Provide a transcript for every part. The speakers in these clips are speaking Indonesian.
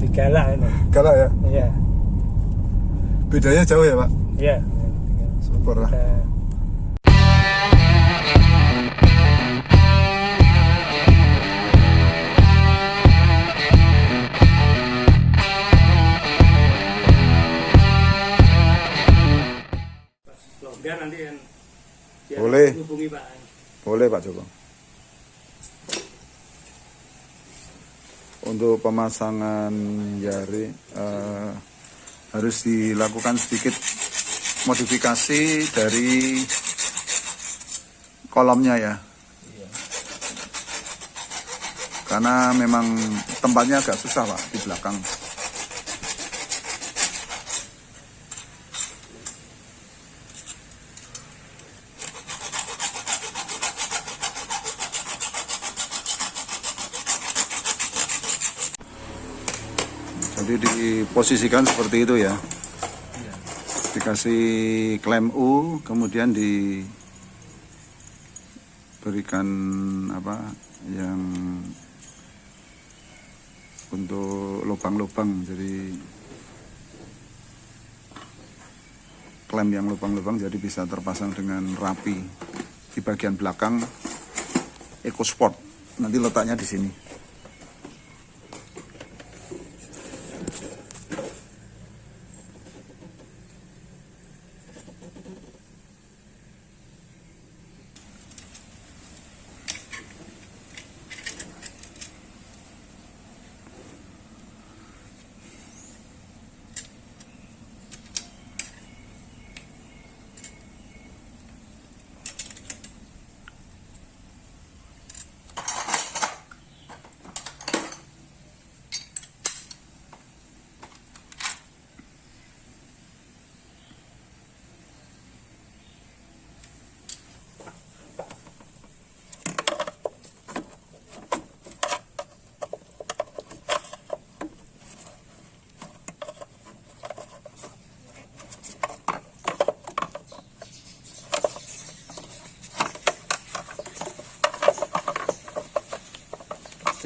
Digalak ini. Galak ya? Iya. Bedanya jauh ya Pak? Iya. Super lah. Longgar nanti kan. Boleh. Hubungi Pak. Boleh Pak Joko. Untuk pemasangan jari harus dilakukan sedikit modifikasi dari kolomnya ya. Karena memang tempatnya agak susah Pak di belakang. Jadi diposisikan seperti itu ya. Dikasih klem U, kemudian diberikan apa yang untuk lubang-lubang. Jadi klem yang lubang-lubang jadi bisa terpasang dengan rapi di bagian belakang EcoSport. Nanti letaknya di sini.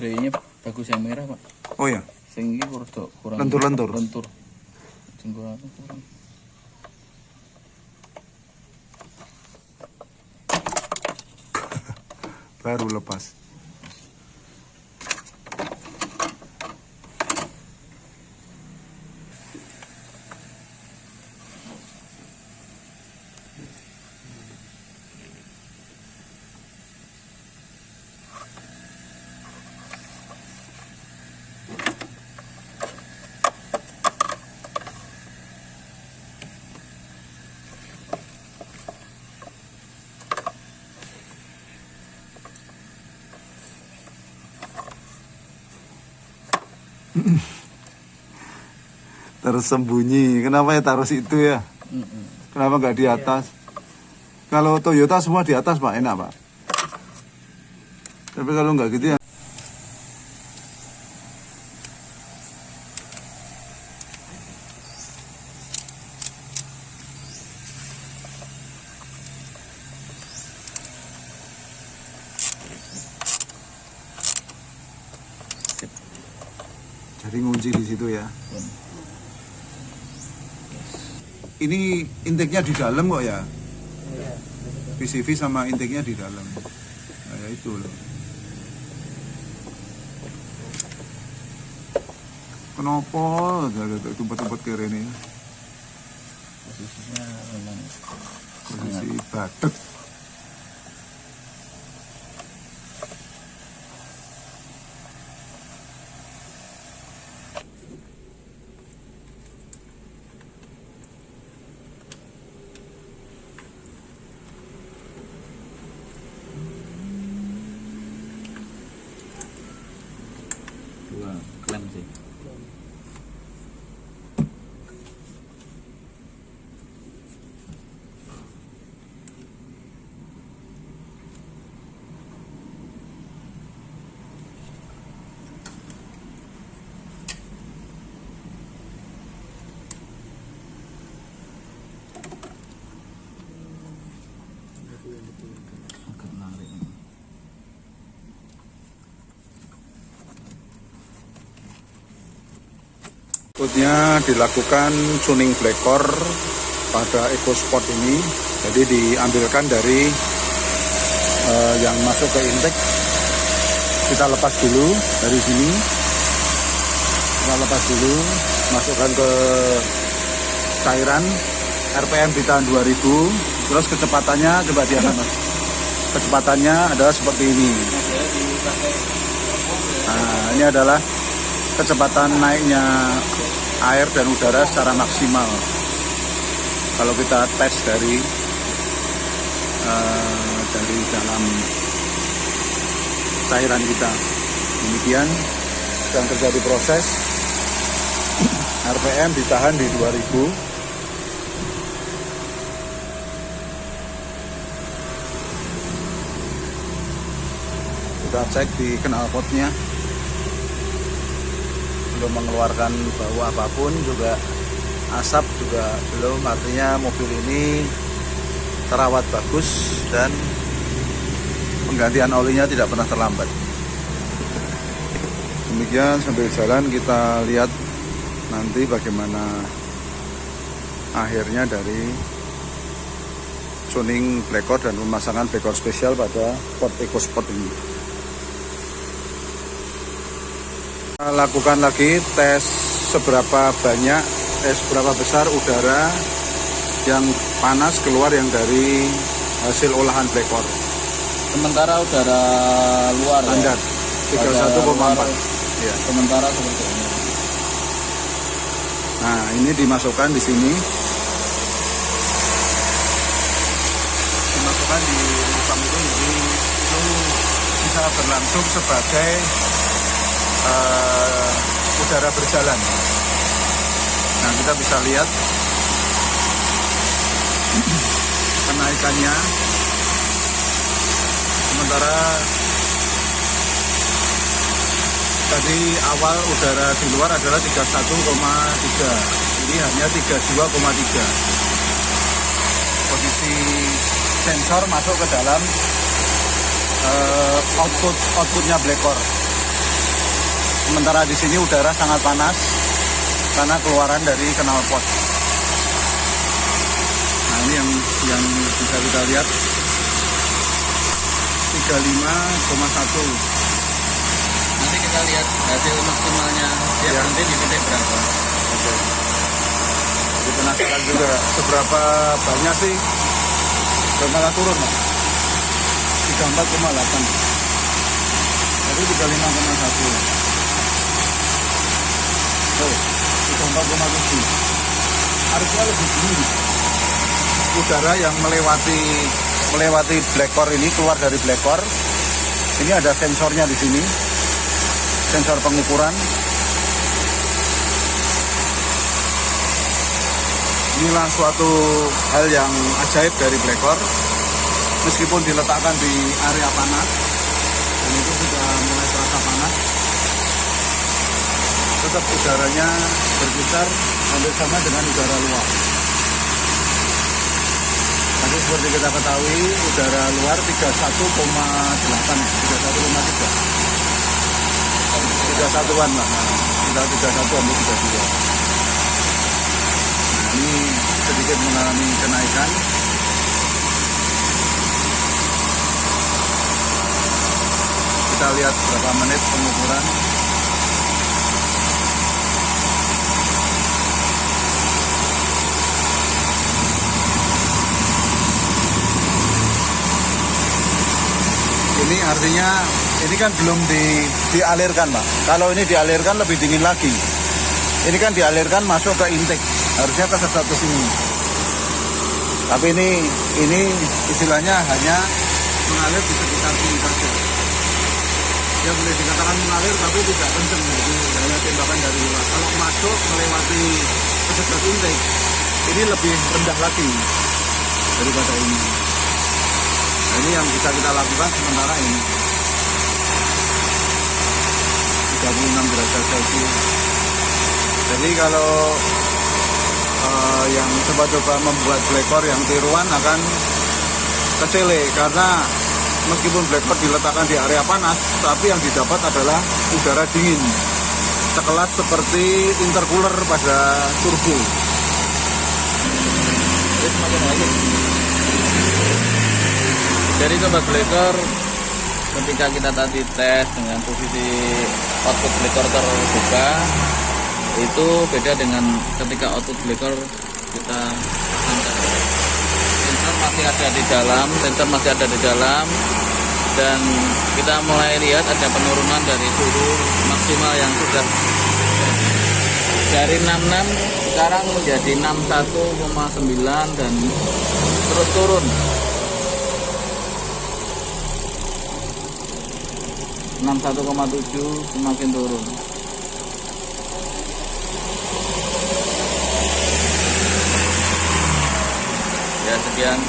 Ini bagus yang merah Pak. Oh ya. Sing iki kurang lentur-lentur. Lentur. Sing kurang. Baru lepas. Tersembunyi. Kenapa ya taruh situ ya? Kenapa nggak di atas? Kalau Toyota semua di atas Pak, enak Pak. Tapi kalau nggak gitu ya. Jadi ngunci di situ ya. Ini intake-nya di dalam kok ya. PCV sama intake-nya di dalam. Nah, ya itu loh. Kenapa ada tempat-tempat kere ini? Posisinya memang Posisi batek. dua klem sih. Agak narik. Berikutnya dilakukan tuning blacor pada EcoSport ini. Jadi diambilkan dari yang masuk ke intake. Kita lepas dulu dari sini. Kita lepas dulu, masukkan ke cairan. RPM ditahan 2000. Terus kecepatannya coba diangkat Mas. Kecepatannya adalah seperti ini. Nah, ini adalah kecepatan naiknya air dan udara secara maksimal. Kalau kita tes dari dalam cairan kita, demikian sedang terjadi proses. RPM ditahan di 2000. Kita cek di knalpotnya, belum mengeluarkan bau apapun, juga asap juga belum, artinya mobil ini terawat bagus dan penggantian olinya tidak pernah terlambat. Demikian, sambil jalan kita lihat nanti bagaimana akhirnya dari tuning blacor dan pemasangan blacor spesial pada Ford EcoSport ini. Kita lakukan lagi tes seberapa besar udara yang panas keluar yang dari hasil olahan blacor. Sementara udara luar Standar 31,4. Ya. Sementara seperti ini. Nah, ini dimasukkan di sini. Dimasukkan di lubang itu, jadi itu bisa berlangsung sebagai udara berjalan. Nah, kita bisa lihat kenaikannya. Sementara tadi awal udara di luar adalah 31,3, ini hanya 32,3. Posisi sensor masuk ke dalam outputnya blacor. Sementara di sini udara sangat panas karena keluaran dari knalpot. Nah, ini yang bisa kita lihat 35,1. Nanti kita lihat hasil maksimalnya dia Ya. nanti di titik berapa. Oke. Jadi penasaran juga seberapa banyak sih malah turun, Mas. 34,8. Jadi 35,1. Oh, 34,7. Harusnya lebih tinggi. Udara yang melewati blacor ini, keluar dari blacor. Ini ada sensornya di sini. Sensor pengukuran. Inilah suatu hal yang ajaib dari blacor. Meskipun diletakkan di area panas, dan itu sudah mulai terasa panas, tetap udaranya berkisar hampir sama dengan udara luar. Tadi seperti kita ketahui, udara luar 31,8, 31,3. 31-an lah, kita 31 sampai 32. Nah, ini sedikit mengalami kenaikan. Kita lihat berapa menit pengukuran. Ini artinya ini kan belum dialirkan, Pak. Kalau ini dialirkan lebih dingin lagi. Ini kan dialirkan masuk ke intake, harusnya ke status ini. Tapi ini istilahnya hanya mengalir di sekitar sini saja. Ya boleh dikatakan mengalir tapi tidak kencang, jadi hanya tembakan dari luar. Kalau masuk melewati peserta intake, ini lebih rendah lagi daripada ini. Nah, ini yang bisa kita lakukan sementara ini 36 derajat Celcius. Jadi kalau yang coba-coba membuat blacor yang tiruan akan kecele, karena meskipun blacor diletakkan di area panas, tapi yang didapat adalah udara dingin. sekelas seperti intercooler pada turbo. Jadi semakin bagus. Jadi sobat breaker, ketika kita tadi tes dengan posisi output breaker terbuka, itu beda dengan ketika output breaker kita angkat. Sensor masih ada di dalam, dan kita mulai lihat ada penurunan dari suhu maksimal yang sudah dari 66 sekarang menjadi 61,9 dan terus turun. 61,7 semakin turun. Ya sekian.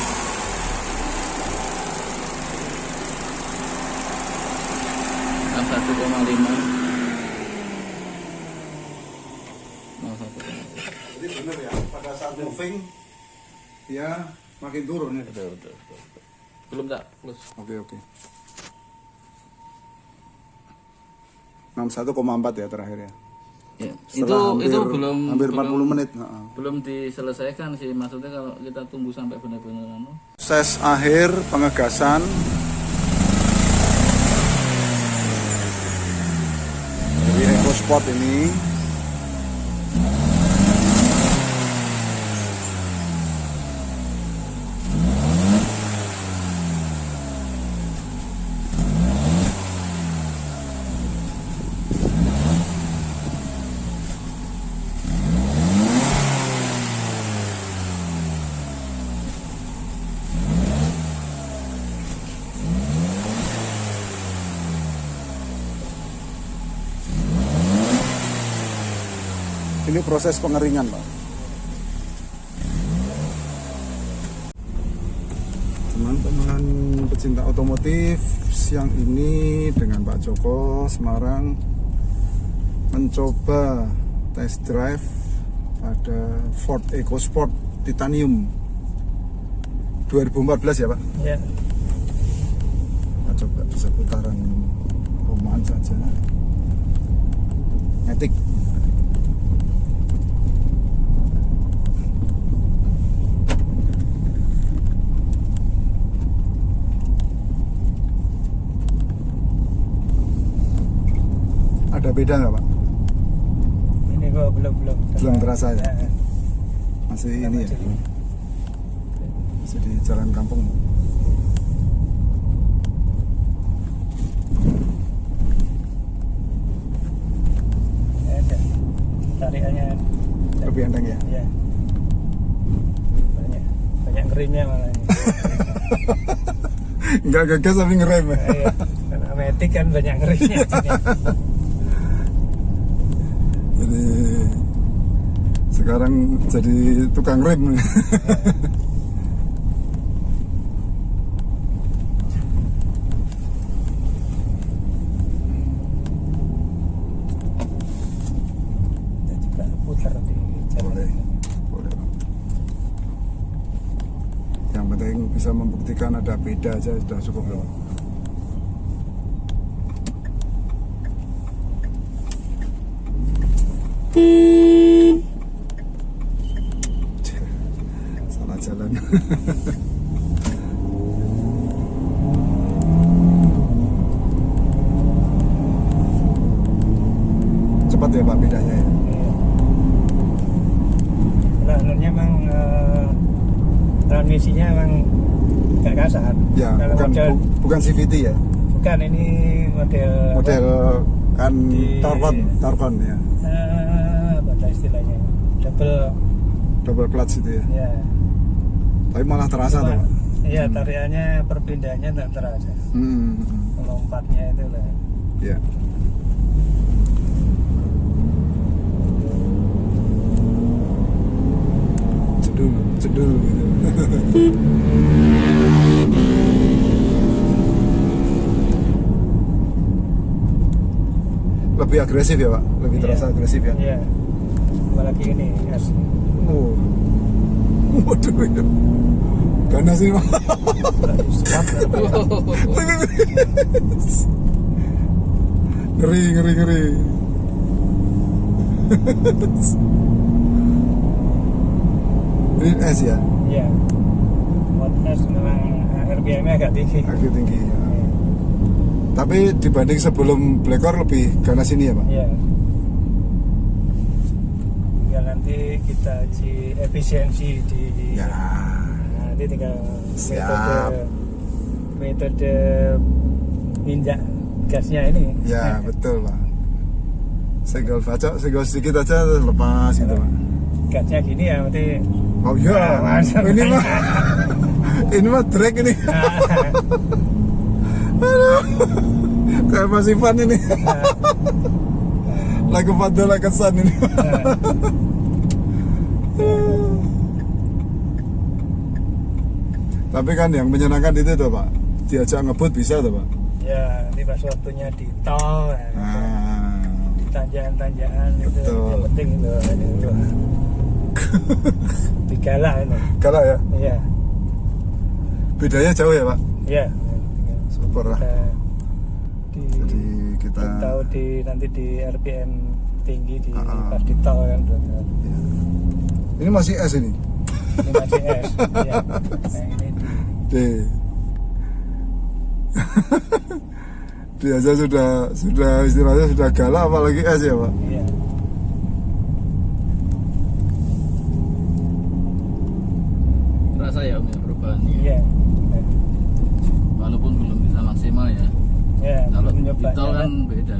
Jadi benar ya, pada saat moving dia makin turun ya. Betul. Belum tak plus. Oke. 61,4 ya terakhir ya. Ya, Setelah itu belum hampir 40 menit. Belum diselesaikan sih, maksudnya kalau kita tunggu sampai benar-benar Proses akhir pengegasan dari EcoSport ini. Ini proses pengeringan, Pak. Teman-teman pecinta otomotif, siang ini dengan Pak Joko Semarang mencoba test drive pada Ford EcoSport Titanium 2014 ya, Pak? Ya. Kita coba seputaran rumahan saja. Matic. Ada beda nggak, Pak? Ini kok Belum terasa ya? Ya. Masih ini ya? Masih di jalan kampung. Ada. Tarikannya Lebih enteng ya? ya. Banyak ngerinya malah ini. Nggak gagas tapi ngerem ya? Iya. Karena metik kan banyak ngerinya. Jadi sekarang jadi tukang rem. Kita putar di jalan. Boleh. Yang penting bisa membuktikan ada beda aja sudah cukup ya, Pak. Salah jalan. Cepat ya, Pak, bedanya ya. Iya. Nah, sebenarnya emang transmisinya emang agak kasar. Ya, Kalau bukan CVT ya. bukan ini model Kan Di- Tarkon ya. apa ada istilahnya Double clutch itu ya. ya. Tapi malah terasa tuh, Pak. Iya, tariannya perpindahannya tak terasa. Melompatnya itu lah. Ya. Cedul gitu. Lebih agresif ya, Pak? Lebih terasa agresif ya? Iya. Apalagi ini gas. Oh. Waduh ya. Ganas sih, Pak. Serat. Ngeri. Ini S ya, Iya. Mode S memang RPM-nya agak tinggi. agak tinggi ya. Iya. Tapi dibanding sebelum Blackcore lebih ganas ini ya Pak? Iya. Tinggal nanti kita uji efisiensi di Ya. nanti tinggal Siap. metode injak gasnya ini. Ya betul Pak. Senggol bacok, senggol sedikit aja terus lepas gitu Pak. Gasnya gini ya nanti. Oh iya, Masa ini mah ini mah drag ini. Aduh, kayak Mas Ivan ini. Lagu Fadola kesan ini. Tapi kan yang menyenangkan itu tuh Pak, diajak ngebut bisa tuh Pak. Ya, nanti pas waktunya di tol, Nah, tanjakan-tanjakan itu Betul. yang penting itu. Digala ini. kalau ya Iya, bedanya jauh ya Pak. iya. Super lah. Di, Jadi kita tahu nanti di RPM tinggi di Ah. pas di tol kan. ini masih S ini. Ini masih S. Iya. Nah ini D. Dia aja sudah istilahnya sudah galak apalagi S ya Pak. iya. Terasa ya Om ya perubahannya. Iya. Walaupun belum bisa maksimal ya. Ya, Kalau di menyobanya tol kan beda.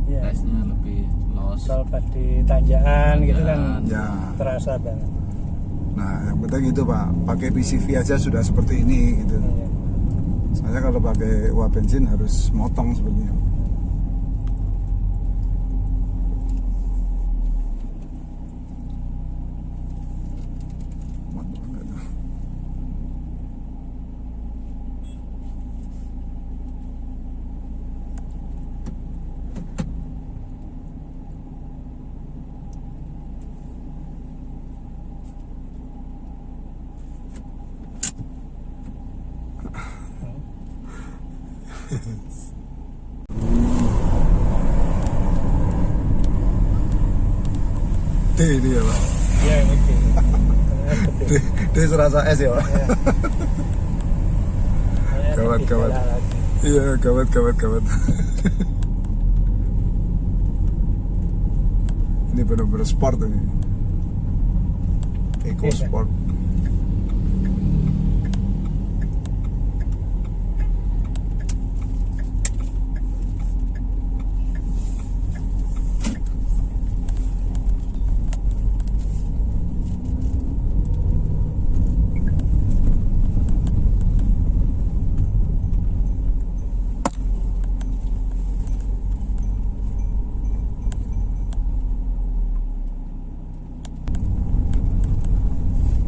Iya. Tesnya lebih los. tol pas di tanjakan gitu kan Ya. terasa banget. Nah, yang penting itu Pak, pakai PCV aja sudah seperti ini gitu. Iya. Saya kalau pakai uap bensin harus motong sebenarnya. Mantap banget tuh. D ini ya Pak. Iya ini gede. D serasa S ya Pak. Iya. Gawat, gawat. Iya, gawat. Ini benar-benar sport ini. Eco Iya. sport.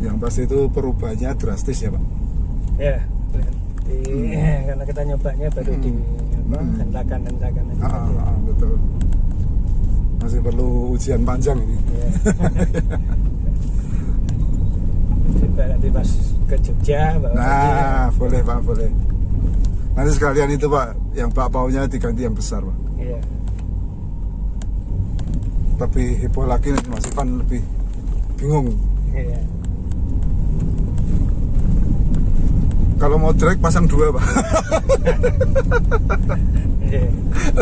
Yang pasti itu perubahannya drastis ya Pak. Ya, karena kita nyobanya baru di hentakan Betul. Masih perlu ujian panjang ini. Iya. Coba nanti pas ke Jogja bawa Nah, boleh Pak, boleh. Nanti sekalian itu Pak, yang bakpaunya diganti yang besar Pak. Iya. Tapi heboh lagi nanti Mas Ivan lebih bingung. Iya. Kalau mau drag pasang 2 Pak. Iya.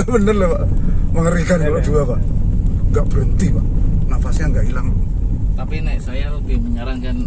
Bener loh Pak, mengerikan kalau 2 Pak. Nggak berhenti Pak, nafasnya nggak hilang. Tapi nek saya lebih menyarankan